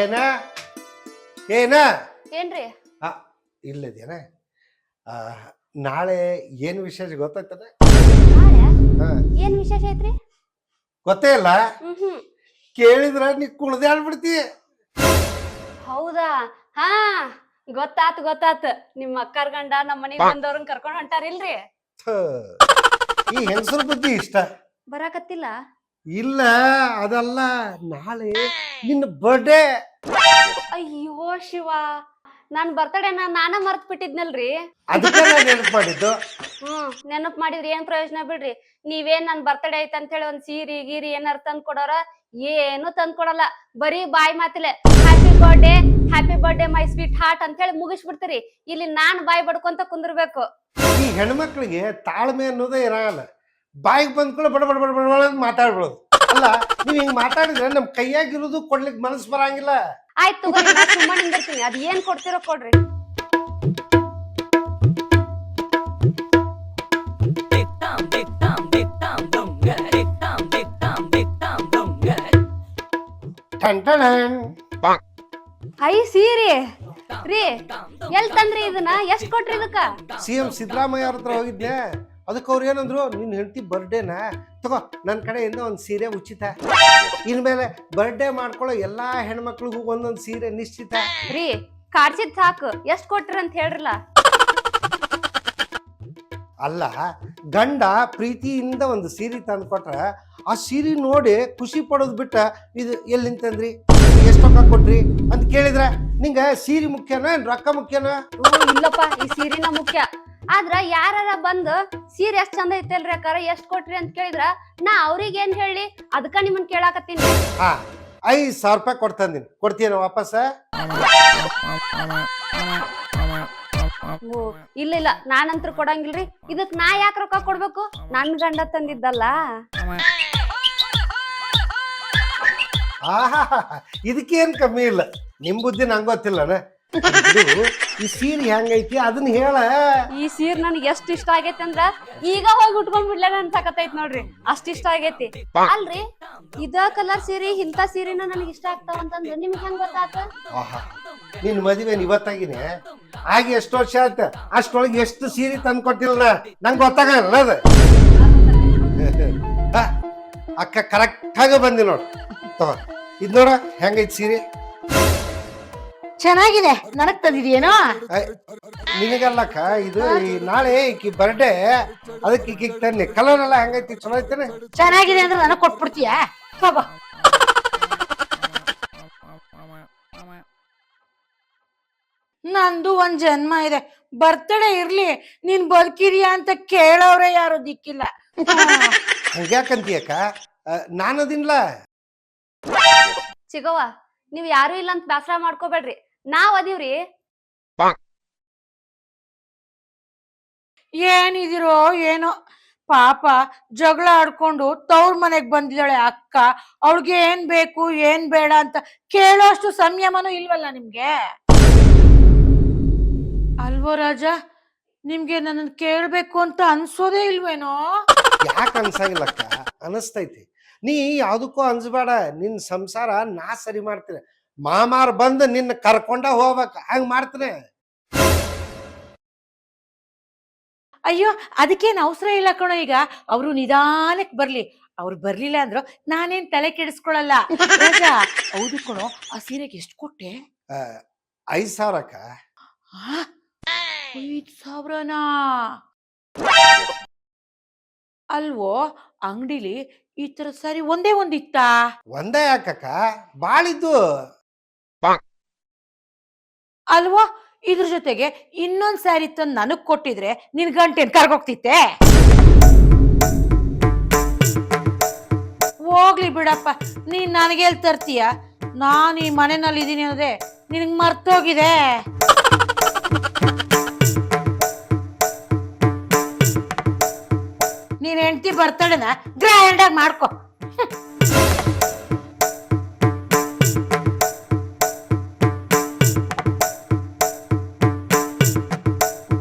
ಏನ ಏನ ಏನ್ರಿ? ಇಲ್ಲದೇನ ನಾಳೆ ಏನು ವಿಶೇಷ ಗೊತ್ತಾಯ್ತದ? ನಾಳೆ ಏನ್ ವಿಶೇಷ ಐತ್ರಿ? ಗೊತ್ತೇ ಇಲ್ಲ. ಕೇಳಿದ್ರ ನೀ ಕುಳ್ದಾಡ್ಬಿಡ್ತಿ. ಹೌದಾ? ಹಾ, ಗೊತ್ತಾತ್. ನಿಮ್ಮ ಅಕ್ಕಾರ್ ಗಂಡ ನಮ್ಮ ಮನೆಗ್ ಬಂದವ್ರನ್ನ ಕರ್ಕೊಂಡ್ ಹೊಂಟಾರಿಲ್ರಿ? ಈ ಹೆಂಗಸರ ಬುದ್ಧಿ ಇಷ್ಟ ಬರಾಕತ್ತಿಲ್ಲ. ಇಲ್ಲ, ಅದಲ್ಲ. ನಾಳೆ ನಿನ್ನ ಬರ್ಡೇ. ಅಯ್ಯೋ ಶಿವ, ನಾನ್ ಬರ್ತಡೇನ ನಾನ ಮರ್ತ್ ಬಿಟ್ಟಿದ್ನಲ್ರಿ. ಅದಕ್ಕೆ ನೆನಪು ಮಾಡಿದ್ದು. ನೆನಪ್ ಮಾಡಿದ್ರಿ ಏನ್ ಪ್ರಯೋಜನ ಬಿಡ್ರಿ. ನೀವೇನ್ ನನ್ ಬರ್ತಡೇ ಐತ್ ಅಂತ ಹೇಳಿ ಒಂದ್ ಸೀರಿ ಗೀರಿ ಏನಾರ ತಂದ್ ಕೊಡೋರ? ಏನು ತಂದ್ ಕೊಡಲ್ಲ. ಬರೀ ಬಾಯಿ ಮಾತಿಲೆ happy birthday my sweetheart ಅಂತ ಹೇಳಿ ಮುಗಿಸ್ಬಿಡ್ತೀರಿ. ಇಲ್ಲಿ ನಾನ್ ಬಾಯಿ ಬಡ್ಕೊಂತ ಕುಂದಿರ್ಬೇಕು. ಈ ಹೆಣ್ಮಕ್ಳಿಗೆ ತಾಳ್ಮೆ ಅನ್ನೋದೇ ಇರಲ್ಲ. ಬಾಯಿಗೆ ಬಂದ್ಕೊಳ್ಳೋ ಬಡ ಬಡ ಬಡ ಬಡ ಮಾತಾಡ್ಬಿಡೋದು. ಅಲ್ಲ, ನೀವ್ ಹಿಂಗ್ ಮಾತಾಡಿದ್ರೆ ನಮ್ ಕೈಯಾಗಿರೋದು ಕೊಡ್ಲಿಕ್ ಮನಸ್ಸು ಬರಂಗಿಲ್ಲ. ಆಯ್ತು, ಸುಮ್ಮನೆ ನಿಂದಿರ್ತೀನಿ. ಅದ್ ಏನ್ ಕೊಡ್ತಿರೋ ಕೊಡ್ರಿ. ಐ ಸೀರಿ ರೀ, ಎಲ್ ತಂದ್ರಿ ಇದನ್ನ? ಎಷ್ಟ್ ಕೊಟ್ರಿ ಇದಕ್ಕ? CM ಸಿದ್ದರಾಮಯ್ಯ ಅವ್ರ ಹತ್ರ ಹೋಗಿದ್ದೆ. ಅದಕ್ಕೆ ಅವ್ರು ಏನಂದ್ರು, ನಿನ್ ಹೆಂಡತಿ ಬರ್ಡೇನಾ ತಗೋ, ನನ್ನ ಕಡೆಯಿಂದ ಒಂದ್ ಸೀರೆ ಉಚಿತ. ಇನ್ಮೇಲೆ ಬರ್ಡೇ ಮಾಡ್ಕೊಳ್ಳೋ ಎಲ್ಲಾ ಹೆಣ್ಮಕ್ಳಿಗೂ ಒಂದೊಂದ್ ಸೀರೆ ನಿಶ್ಚಿತ. ರೀ, ಕಾಡ್ಸಿದ್ ಸಾಕು, ಎಷ್ಟ್ ಕೊಟ್ರಿ ಅಂತ ಹೇಳ್ರಲ್ಲ. ಅಲ್ಲ, ಗಂಡ ಪ್ರೀತಿಯಿಂದ ಒಂದು ಸೀರೆ ತಂದು ಕೊಟ್ರ ಆ ಸೀರೆ ನೋಡಿ ಖುಷಿ ಪಡೋದು ಬಿಟ್ಟ ಇದು ಎಲ್ಲಿ ನಿಂತಂದ್ರಿ, ಎಷ್ಟು ರೊಕ್ಕ ಕೊಟ್ರಿ ಅಂತ ಕೇಳಿದ್ರ ನಿಂಗ ಸೀರೆ ಮುಖ್ಯನಾ ರೊಕ್ಕ ಮುಖ್ಯನಾ? ಇಲ್ಲಪ್ಪ, ಈ ಸೀರೆನ ಮುಖ್ಯ. ಆದ್ರ ಯಾರ ಬಂದ್ ಸೀರೆ ಎಷ್ಟ್ ಚಂದ ಐತಲ್ರಿ ಅಕ್ಕಾರ, ಎಷ್ಟ್ ಕೊಟ್ರಿ ಅಂತ ಕೇಳಿದ್ರ ನಾ ಅವ್ರಿಗೆ ಏನ್ ಹೇಳಿ? ಅದಕ್ಕ ನಿಮ್ಮನ್ ಕೇಳಾಕತ್ತೀನಿ. 5,000 ರೂಪಾಯಿ ಕೊಡ್ತಂದಿನಿ, ಕೊಡ್ತೀನ ವಾಪಸ್? ಇಲ್ಲ, ನಾನಂತ್ರ ಕೊಡಂಗಿಲ್ರಿ. ಇದಕ್ ನಾ ಯಾಕೆ ರೊಕ್ಕ ಕೊಡ್ಬೇಕು? ನನ್ ಗಂಡ ತಂದಿದ್ದಲ್ಲ. ಇದಕ್ಕೇನ್ ಕಮ್ಮಿ ಇಲ್ಲ. ನಿಮ್ ಬುದ್ಧಿ ನಂಗೆ ಗೊತ್ತಿಲ್ಲನ. ಈ ಸೀರೆ ಹೆಂಗೈತಿ ಅದನ್ನ ಹೇಳ. ಈ ಸೀರೆ ನನ್ಗೆ ಎಷ್ಟ್ ಇಷ್ಟ ಆಗೈತಿ ಅಂದ್ರ ಈಗ ಹೋಗಿ ಉಟ್ಕೊಂಡ್ಬಿಡ್ಲೇನ ಅನ್ಸಾಕತ್ತೈತ್ ನೋಡ್ರಿ, ಅಷ್ಟ್ ಇಷ್ಟ ಆಗೈತಿ. ಅಲ್ರಿ, ಇದ ಕಲರ್ ಸೀರೆ ಇಂತ ಸೀರೆನ ನನಗೆ ಇಷ್ಟ ಆಗ್ತಾವ ಅಂತಂದ್ರೆ ನಿಮ್ಗೆ ಹೆಂಗ್ ಗೊತ್ತಾತ? ನಿನ್ ಮದುವೆ ಇವತ್ತಾಗಿನೇ ಆಗಿ ಎಷ್ಟು ವರ್ಷ ಆಯ್ತ, ಅಷ್ಟೊಳಗೆ ಎಷ್ಟು ಸೀರೆ ತಂದು ಕೊಟ್ಟಿಲ್ಲ ನಂಗೆ ಗೊತ್ತಾಗಲ್ಲ ಅದ. ಅಕ್ಕ ಕರೆಕ್ಟ್ ಆಗ ಬಂದಿ ನೋಡ್. ಇದ್ ನೋಡ ಹೆಂಗೈತಿ ಸೀರೆ. ಚೆನ್ನಾಗಿದೆ. ನನಗ್ ತಂದಿದ್ಯೇನೋ? ನಿನಗಲ್ಲಕ್ಕ, ಇದು ನಾಳೆ ಈಕಿ ಬರ್ಡೇ, ಅದಕ್ಕೆ ಈಕಿಗೆ ತನ್ನಿ. ಕಲರ್ ಎಲ್ಲ ಹೆಂಗೈತಿ? ಚಲೋ ಐತೇನೆ? ಚೆನ್ನಾಗಿದೆ ಅಂದ್ರೆ ನನಗ್ ಕೊಟ್ಬಿಡ್ತೀಯ? ಹೋಗೋ. ನಂದು ಒಂದ್ ಜನ್ಮ ಇದೆ. ಬರ್ತಡೇ ಇರ್ಲಿ, ನೀನ್ ಬದುಕಿರಿಯಾ ಅಂತ ಕೇಳೋರೆ ಯಾರು ದಿಕ್ಕಿಲ್ಲ. ಹಂಗ್ಯಾಕಂತೀಯಕ್ಕ, ನಾನದಿನ್ಲ. ಚಿಗವ್ವ, ನೀವ್ ಯಾರು ಇಲ್ಲ ಅಂತ ಬೇಸರ ಮಾಡ್ಕೋಬೇಡ್ರಿ, ನಾವ್ ಅದೀವ್ರಿ. ಏನಿದಿರೋ ಏನೋ ಪಾಪ, ಜಗಳ ಆಡ್ಕೊಂಡು ತವ್ರ ಮನೆಗ್ ಬಂದಿದ್ದಾಳೆ ಅಕ್ಕ. ಅವಳಿಗೆ ಏನ್ ಬೇಕು ಏನ್ ಬೇಡ ಅಂತ ಕೇಳೋ ಅಷ್ಟು ಸಂಯಮನೂ ಇಲ್ವಲ್ಲ ನಿಮ್ಗೆ? ಅಲ್ವೋ ರಾಜ, ನಿಮ್ಗೆ ನನ್ನ ಕೇಳ್ಬೇಕು ಅಂತ ಅನ್ಸೋದೇ ಇಲ್ವೇನೋ? ಯಾಕೆ ಅನ್ಸಂಗಿಲ್ಲಕ್ಕ, ಅನಸ್ತೈತಿ. ನೀ ಯಾವ್ದಕ್ಕೂ ಅನ್ಸ್ಬೇಡ. ನಿನ್ ಸಂಸಾರ ನಾ ಸರಿ ಮಾಡ್ತೀನಿ. ಮಾಮಾರ್ ಬಂದು ನಿನ್ನ ಕರ್ಕೊಂಡ ಹೋಗ್ಬೇಕ, ಹಂಗ ಮಾಡ್ತೀನಿ. ಅಯ್ಯೋ, ಅದಕ್ಕೇನ್ ಅವಸರ ಇಲ್ಲ ಕಣೋ. ಈಗ ಅವ್ರು ನಿಧಾನಕ್ ಬರ್ಲಿ. ಅವ್ರು ಬರ್ಲಿಲ್ಲ ಅಂದ್ರು ನಾನೇನ್ ತಲೆ ಕೆಡಿಸ್ಕೊಳಲ್ಲ. ರಾಜ, ಹೌದು ಕಣೋ, ಆ ಸೀರೆಗೆ ಎಷ್ಟು ಕೊಟ್ಟೆ? 5,000 ಅಕ್ಕ. 5,000ನಾ? ಅಲ್ವೋ, ಅಂಗಡಿಲಿ ಈ ತರ ಸಾರಿ ಒಂದೇ ಒಂದಿತ್ತಾ? ಒಂದೇ ಯಾಕಕ್ಕ, ಬಾಳಿದ್ದು. ಅಲ್ವೋ, ಇದ್ರ ಜೊತೆಗೆ ಇನ್ನೊಂದ್ ಸ್ಯಾರಿ ತಂದು ನನಗ್ ಕೊಟ್ಟಿದ್ರೆ ನಿನ್ ಗಂಟೆನ್ ಕರ್ಗೋಗ್ತಿತ್ತೆ. ಹೋಗ್ಲಿ ಬಿಡಪ್ಪ, ನೀನ್ ನನಗೆಲ್ ತರ್ತೀಯ? ನಾನ್ ಈ ಮನೆಯಲ್ಲಿ ಇದೀನಿ ಅನ್ನೋದೇ ನಿನಗ್ ಮರ್ತೋಗಿದೆ. ನೀನ್ ಹೆಂಡತಿ ಬರ್ತಡೇನ ಗ್ರ್ಯಾಂಡ್ ಆಗಿ ಮಾಡ್ಕೊ.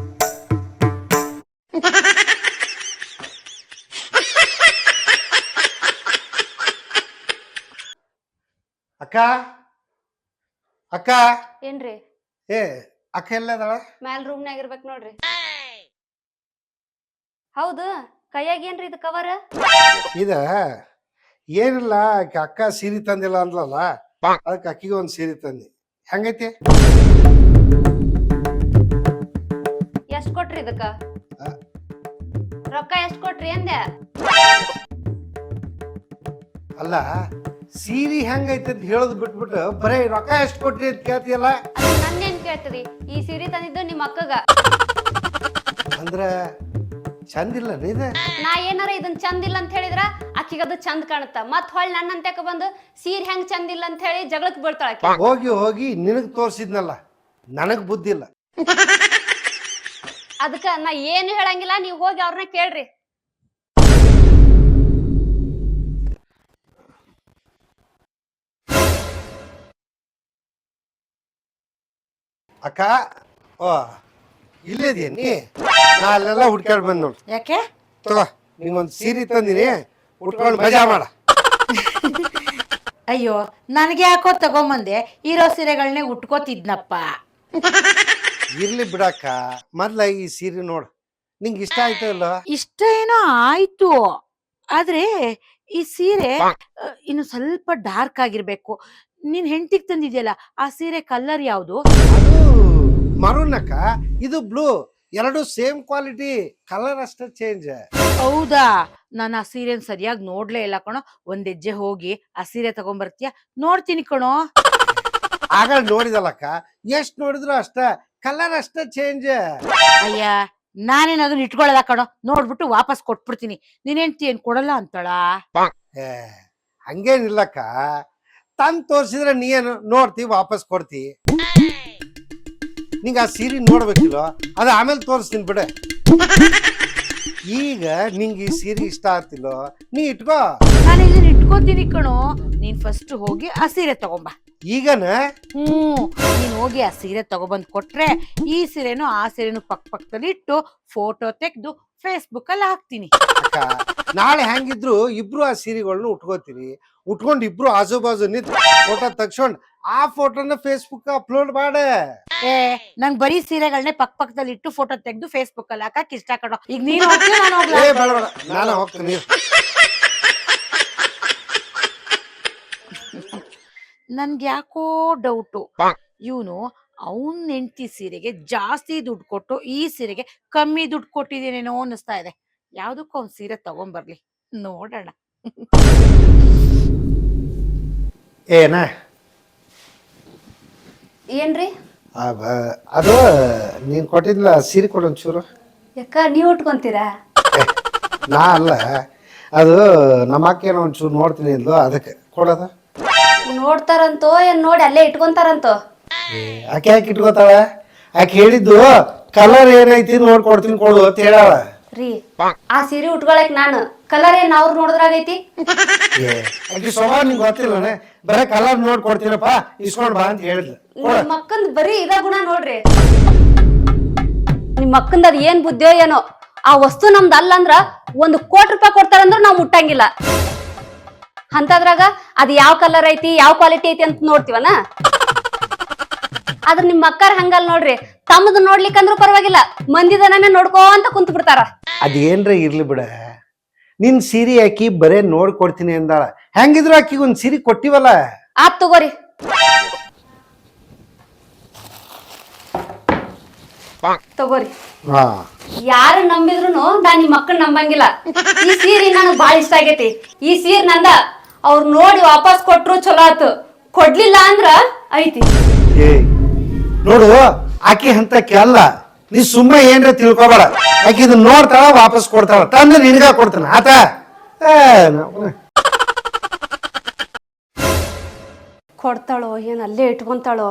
ಅಕ್ಕ ಅಕ್ಕ ಏನ್ರಿ ಏ ಅಕ್ಕ ಎಲ್ಲದಾಳ? ಮ್ಯಾಲ್ ರೂಮ್ನಾಗ ಇರ್ಬೇಕ್ ನೋಡ್ರಿ. ಹೌದು, ಕೈಯಾಗ ಏನ್ರಿ ಇದು ಕವರ್? ಇದ ಏನಿಲ್ಲ, ಅಕ್ಕ ಸೀರೆ ತಂದಿಲ್ಲ ಅಂದ್ಲಲ್ಲ, ಅದಕ್ಕೆ ಅಕ್ಕಿಗೆ ಒಂದು ಸೀರೆ ತಂದಿ. ಹೆಂಗೈತಿ? ಎಷ್ಟ್ ಕೊಟ್ರಿ ಇದಕ್ಕ? ಆ. ರೊಕ್ಕ ಎಷ್ಟ್ ಕೊಟ್ರಿ ಅಂದೆ? ಅಲ್ಲ, ಸೀರೆ ಹೆಂಗೈತಿ ಅಂತ ಹೇಳೋದು ಬಿಟ್ಬಿಟ್ಟು ಬರೀ ರೊಕ್ಕ ಎಷ್ಟು ಕೊಟ್ರಿ ಅಂತ ಕೇಳ್ತಿಯಲ್ಲ. ನನ್ನೇನ್ ಕೇಳ್ತೀರಿ? ಈ ಸೀರೆ ತಂದಿದ್ದು ನಿಮ್ಮ ಅಕ್ಕಗ. ಅಂದ್ರ ಚಂದಿಲ್ಲ ಇದು. ನಾ ಏನಾರ ಇದನ್ ಚಂದ ಇಲ್ಲ ಅಂತ ಹೇಳಿದ್ರ ಆಕಿಗ ಅದು ಚಂದ ಕಾಣುತ್ತ. ಮತ್ ಹೊಳ್ ನನ್ನಂತೆಕ ಬಂದು ಸೀರೆ ಹೆಂಗ್ ಚಂದ ಇಲ್ಲ ಅಂತ ಹೇಳಿ ಜಗಳಕ್ ಬೀಳ್ತಾಳ ಆಕಿ. ಹೋಗಿ ಹೋಗಿ ನಿನಗ್ ತೋರ್ಸಿದ್ನಲ್ಲ, ನನಗ್ ಬುದ್ಧಿ ಇಲ್ಲ. ಅದಕ್ಕ ನಾ ಏನು ಹೇಳಂಗಿಲ್ಲ, ನೀವ್ ಹೋಗಿ ಅವ್ರನ್ನ ಕೇಳ್ರಿ. ಅಕ್ಕ, ಓ ಇಲ್ಲಿದೀಯ ನೀ? ನಾ ಅಲ್ಲೆಲ್ಲ ಹುಡ್ಕ್ಯಾಡ್ ಬಂದ್ ನೋಡು. ಯಾಕೆ? ತಗೋ, ನಿಂಗೊಂದು ಸೀರೆ ತಂದಿನಿ, ಉಟ್ಕೊಂಡು ಮಜಾ ಮಾಡ. ಅಯ್ಯೋ, ನನಗೆ ಯಾಕೋ ತಗೊಂಬಂದೆ. ಇರೋ ಸೀರೆಗಳನ್ನೇ ಉಟ್ಕೋತಿದ್ನಪ್ಪ. ಇರ್ಲಿ ಬಿಡಕ್ಕ, ಮೊದ್ಲ ಈ ಸೀರೆ ನೋಡು, ನಿಂಗೆ ಇಷ್ಟ ಆಯ್ತು ಇಲ್ಲ? ಇಷ್ಟ ಏನೋ ಆಯ್ತು, ಆದ್ರೆ ಈ ಸೀರೆ ಇನ್ನು ಸ್ವಲ್ಪ ಡಾರ್ಕ್ ಆಗಿರ್ಬೇಕು. ನೀನ್ ಹೆಂಡತಿಗ್ ತಂದಿದ್ಯಲ್ಲ, ಆ ಸೀರೆ ಕಲರ್ ಯಾವ್ದು? ಅದು ಮರೂನ್ ಅಕ್ಕ, ಇದು ಬ್ಲೂ. ಎರಡು ಸೇಮ್ ಕ್ವಾಲಿಟಿ, ಕಲರ್ ಅಷ್ಟೇ ಚೇಂಜ್. ಹೌದಾ? ನಾನು ಆ ಸೀರೆನ್ ಸರಿಯಾಗಿ ನೋಡ್ಲೇ ಇಲ್ಲ ಕಣೋ. ಒಂದ್ ಹೆಜ್ಜೆ ಹೋಗಿ ಆ ಸೀರೆ ತಗೊಂಬರ್ತೀಯ? ನೋಡ್ತೀನಿ ಕಣೋ. ಆಗ ನೋಡಿದಲ್ಲಕ್ಕ, ಎಷ್ಟ್ ನೋಡಿದ್ರು ಅಷ್ಟ, ಕಲರ್ ಅಷ್ಟೇ ಚೇಂಜ್. ಅಯ್ಯ, ನಾನೇನ್ ಅದನ್ನ ಇಟ್ಕೊಳಲ್ಲ ಕಣೋ. ನೋಡ್ಬಿಟ್ಟು ವಾಪಸ್ ಕೊಟ್ಬಿಡ್ತೀನಿ. ನೀನ್ ಹೆಂಡ್ತಿ ಏನ್ ಕೊಡಲ್ಲ ಅಂತಳ? ಏ ಹಂಗೇನಿಲ್ಲಕ್ಕ, ತಂದ್ ತೋರ್ಸಿದ್ರೆ ನೀನು ನೋಡ್ತಿ, ವಾಪಸ್ ಕೊಡ್ತಿ. ನಿಂಗ ಆ ಸೀರೆ ನೋಡ್ಬೇಕಿಲ್ಲ, ಅದ ಆಮೇಲೆ ತೋರಿಸ್ತೀನಿ ಬಿಡ. ಈಗ ನಿಂಗೆ ಈ ಸೀರೆ ಇಷ್ಟ ಆಗ್ತಿಲ್ಲ, ನೀ ಇಟ್ಕೋ. ನಾನು ಇದನ್ನ ಇಟ್ಕೋತೀನಿ ಕಣೋ. ನೀನ್ ಫಸ್ಟ್ ಹೋಗಿ ಆ ಸೀರೆ ತಗೊಂಬ. ಈಗನ? ನೀನ್ ಹೋಗಿ ಆ ಸೀರೆ ತಗೊಬಂದ್ ಕೊಟ್ರೆ ಈ ಸೀರೆನು ಆ ಸೀರೆನು ಪಕ್ಕದಲ್ಲಿ ಇಟ್ಟು ಫೋಟೋ ತೆಗ್ದು ಫೇಸ್ಬುಕ್ ಅಲ್ಲಿ ಹಾಕ್ತೀನಿ. ಅಕ್ಕ, ನಾಳೆ ಹೆಂಗಿದ್ರು ಇಬ್ರು ಆ ಸೀರೆಗಳನ್ನ ಉಟ್ಕೋತೀರಿ. ಉಟ್ಕೊಂಡು ಇಬ್ರು ಆಜು ಬಾಜು ನಿಂತ್ ಫೋಟೋ ತಗ್ಸ್ಕೊಂಡ್ ಆ ಫೋಟೋನ ಫೇಸ್ಬುಕ್ ಅಪ್ಲೋಡ್ ಮಾಡ. ನಂಗ್ ಬರೀ ಸೀರೆಗಳನ್ನೇ ಪಕ್ಕದಲ್ಲಿ ಇಟ್ಟು ಫೋಟೋ ತೆಗ್ದು ಫೇಸ್ಬುಕ್ ಅಲ್ಲಿ ಹಾಕಕ್ ಇಷ್ಟ ಕಣೋ. ಈಗ ನೀನು ಹೋಗ್ತೀಯ, ನಾನು ಹೋಗ್ಲಾ? ನಾನು ಹೋಗ್ತೀನಿ. ನನ್ಗೆ ಯಾಕೋ ಡೌಟು, ಇವನು ಅವನ್ ಹೆಂಡತಿ ಸೀರೆಗೆ ಜಾಸ್ತಿ ದುಡ್ಡು ಕೊಟ್ಟು ಈ ಸೀರೆಗೆ ಕಮ್ಮಿ ದುಡ್ಡು ಕೊಟ್ಟಿದ್ದೇನೇನೋ ಅನ್ನಿಸ್ತಾ ಇದೆ. ಯಾವ್ದಕ್ಕೂ ಅವ್ನ್ ಸೀರೆ ತಗೊಂಬರ್ಲಿ, ನೋಡೋಣ. ಏನ ಏನ್ರಿ ಅದು ನೀನ್ ಕೊಟ್ಟಿದ್ಲ ಸೀರೆ ಕೊಡೊಂಚೂರು. ಯಾಕ ನೀವ್ ಉಟ್ಕೊಂತೀರಾ? ನಾ ಅಲ್ಲ, ಅದು ನಮ್ಮ ಅಕ್ಕೇನೋ ಒಂಚೂರು ನೋಡ್ತೀನಿ ಇಲ್ವೋ, ಅದಕ್ಕೆ ಕೊಡೋದ. ನೋಡ್ತಾರಂತೋ ಏನ್ ನೋಡಿ ಅಲ್ಲೇ ಇಟ್ಕೊಂತಾರಂತೋ? ಆಕೆ ಯಾಕೆ ಇಟ್ಕೋತಾಳ? ಆಕೆ ಹೇಳಿದ್ದು ಕಲರ್ ಏನೈತಿ ನೋಡ್ಕೊಡ್ತೀನಿ ಕೊಡು ಅಂತ ಹೇಳಾಳ ರೀ. ಆ ಸೀರೆ ಉಟ್ಕೊಳಕ್ ನಾನು ಕಲರ್ ಏನ್ ಅವ್ರು ನೋಡಿದ್ರಾಗೈತಿ? ಆಕೆ ಸ್ವಭಾವ ನಿಂಗೆ ಗೊತ್ತಿಲ್ಲನೆ, ಬರೇ ಕಲರ್ ನೋಡ್ಕೊಡ್ತೀನಪ್ಪ ಇಸ್ಕೊಂಡ್ ಬಾ ಅಂತ ಹೇಳಿದ್ಲು. ನಿಮ್ ಅಕ್ಕಂದ್ ಬರೀ ಇದ ಗುಣ ನೋಡ್ರಿ. ನಿಮ್ ಅಕ್ಕಂದ ಅದ್ ಏನ್ ಬುದ್ಧಿಯೋ ಏನೋ. ಆ ವಸ್ತು ನಮ್ದು ಅಲ್ಲ ಅಂದ್ರ ₹1 ಕೋಟಿ ಕೊಡ್ತಾರಂದ್ರ ನಾವ್ ಮುಟ್ಟಂಗಿಲ್ಲ. ಅಂತದ್ರಾಗ ಅದ್ ಯಾವ ಕಲರ್ ಐತಿ, ಯಾವ ಕ್ವಾಲಿಟಿ ಐತಿ ಅಂತ ನೋಡ್ತೀವನ? ಆದ್ರ ನಿಮ್ ಅಕ್ಕಾರ ಹಂಗಲ್ ನೋಡ್ರಿ. ತಮ್ಮದು ನೋಡ್ಲಿಕ್ಕಂದ್ರೂ ಪರವಾಗಿಲ್ಲ, ಮಂದಿದನೇ ನೋಡ್ಕೋ ಅಂತ ಕುಂತ್ ಬಿಡ್ತಾರ. ಅದೇನ್ರ ಇರ್ಲಿ ಬಿಡ, ನಿನ್ ಸೀರೆ ಹಾಕಿ ಬರೇ ನೋಡ್ಕೊಡ್ತೀನಿ ಅಂದಾಳ. ಹೆಂಗಿದ್ರು ಆಕಿಗೆ ಒಂದ್ ಸೀರೆ ಕೊಟ್ಟಿವಲ್ಲ. ಆತ್ ತಗೋರಿ. ತಗೋರಿ. ಯಾರು ನಂಬಿದ್ರು ನಾನ್ ನಿಮ್ ಅಕ್ಕನ್ ನಂಬಂಗಿಲ್ಲ. ಈ ಸೀರೆ ನನಗ್ ಬಾಳ ಇಷ್ಟ ಆಗೈತಿ. ಈ ಸೀರೆ ನಂದ. ಅವ್ರು ನೋಡಿ ವಾಪಸ್ ಕೊಟ್ರು ಚಲೋ ಆತು, ಕೊಡ್ಲಿಲ್ಲ ಅಂದ್ರ ಐತಿ. ಏ ನೋಡು, ಆಕಿ ಹಂತಕ್ಕೆ ಅಲ್ಲ, ನೀ ಸುಮ್ಮನೆ ಏನ್ರ ತಿಳ್ಕೊಬೇಡ. ಆಕಿ ಇದನ್ನ ನೋಡ್ತಾಳ, ವಾಪಸ್ ಕೊಡ್ತಾಳ, ತಂದ್ರೆ ನಿನಗ ಕೊಡ್ತಾನ ಆತ. ಕೊಡ್ತಾಳೋ ಏನ್ ಅಲ್ಲೇ ಇಟ್ಕೊಂತಾಳೋ?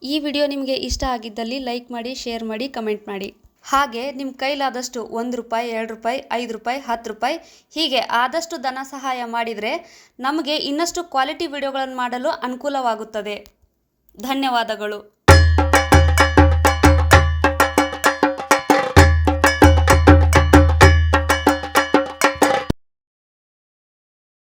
ಈ ವಿಡಿಯೋ ನಿಮಗೆ ಇಷ್ಟ ಆಗಿದ್ದಲ್ಲಿ ಲೈಕ್ ಮಾಡಿ, ಶೇರ್ ಮಾಡಿ, ಕಮೆಂಟ್ ಮಾಡಿ. ಹಾಗೆ ನಿಮ್ಮ ಕೈಲಾದಷ್ಟು ₹1, ₹2, ₹5, ₹10 ಹೀಗೆ ಆದಷ್ಟು ಧನ ಸಹಾಯ ಮಾಡಿದರೆ ನಮಗೆ ಇನ್ನಷ್ಟು ಕ್ವಾಲಿಟಿ ವಿಡಿಯೋಗಳನ್ನು ಮಾಡಲು ಅನುಕೂಲವಾಗುತ್ತದೆ. ಧನ್ಯವಾದಗಳು.